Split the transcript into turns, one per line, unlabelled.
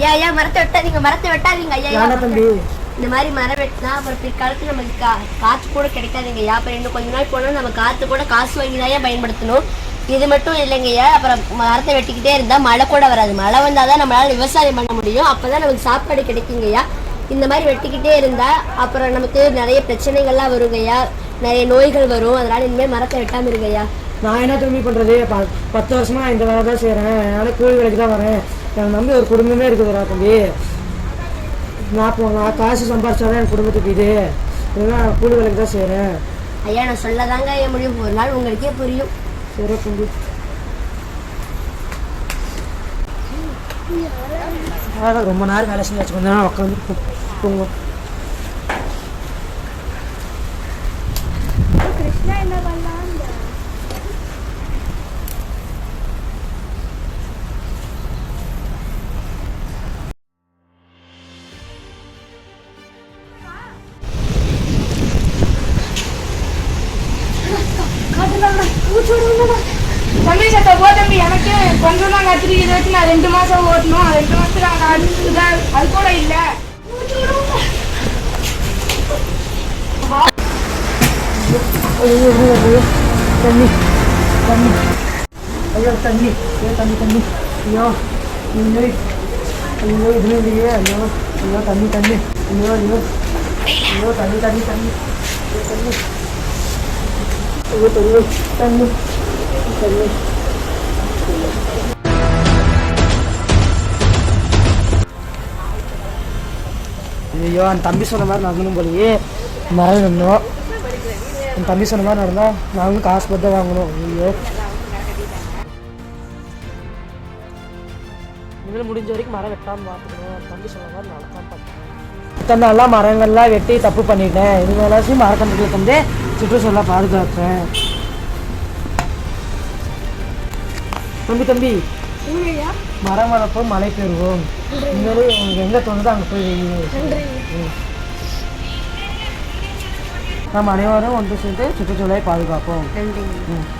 ஐயா ஐயா மரத்தை வெட்டாதீங்க ஐயா.
தம்பி
இந்த மாதிரி மரம் வெட்டினா அப்புறம் பிற்காலத்தில் நமக்கு காற்று கூட கிடைக்காதுங்க ஐயா. அப்புறம் இன்னும் கொஞ்ச நாள் போனால் நம்ம காற்று கூட காசு வாங்கி தான் பயன்படுத்தணும். இது மட்டும் இல்லைங்க ஐயா. அப்புறம் மரத்தை வெட்டிக்கிட்டே இருந்தால் மழை கூட வராது. மழை வந்தால் தான் நம்மளால் விவசாயம் பண்ண முடியும். அப்போ தான் நமக்கு சாப்பாடு கிடைக்குங்க ஐயா. இந்த மாதிரி வெட்டிக்கிட்டே இருந்தால் அப்புறம் நமக்கு நிறைய பிரச்சனைகள்லாம் வருங்க ஐயா. நிறைய நோய்கள் வரும். அதனால் இனிமேல் மரத்தை வெட்டாமல் இருங்க ஐயா.
நான் என்ன தம்பி பண்ணுறது? 10 வருஷமா நான் இந்த வேலை தான் செய்கிறேன். என்னால் கூலி வேலைக்கு தான் வரேன். எனக்கு நம்பி ஒரு குடும்பமே இருக்குதுடா தம்பி. நான் காசு சம்பாரிச்சாதான் என் குடும்பத்துக்கு இது. இதெல்லாம் கூலி வேலைக்கு தான் செய்கிறேன்.
ஐயா நான் சொல்லதாங்க ஐயா முடியும். ஒரு நாள் உங்களுக்கே புரியும்.
சரி தம்பி. ரொம்ப நேரம் வேலை செஞ்சாச்சு. கொஞ்ச நேரம் உட்காந்து தூங்கும்.
கிருஷ்ணா என்ன பண்ணலாம்?
தம்பி சத்த போ தம்பி. எனக்கு கொஞ்சம் தான் கத்திரிக்கை வச்சு நான் 2 மாசம் ஓட்டணும். 2 மாசத்துல அது கூட இல்ல.
தண்ணி தண்ணி ஐயோ தண்ணி தண்ணி தண்ணி ஐயோ ஐயோ ஐயோ இதுவும் இல்லையே. ஐயோ ஐயோ தண்ணி தண்ணி ஐயோ ஐயோ ஐயோ தண்ணி தண்ணி தண்ணி தண்ணி ஐயோ தண்ணி தண்ணி தண்ணி. ஐயோ அந்த தம்பி சொன்ன மாதிரி நடக்கணும் போலியே. மரம் நின்னோம். என் தம்பி சொன்ன மாதிரி நடந்தால் நாங்களும் காசு போட்டு தான் வாங்கணும். ஐயோ இனிமேல் முடிஞ்ச வரைக்கும் மரம் வெட்டாமல் பார்த்துக்கணும். என் தம்பி சொன்ன மாதிரி நடக்காமல் பார்த்துக்கணும். இத்தனை நாளாக மரங்கள்லாம் வெட்டி தப்பு பண்ணிட்டேன். இனிமேலாச்சும் மரக்கன்றுகளுக்கு வந்து சுற்றுச்சூழலாக பாதுகாப்பேன். தம்பி தம்பி மரம் வளர்ப்போம் மழை பெறுவோம். இனிமேலே உங்களுக்கு எங்கே தோணுதோ அங்கே போய் நாம் அனைவரும் ஒன்று சேர்ந்து சுற்றுச்சூழலை பாதுகாப்போம்.
நன்றி.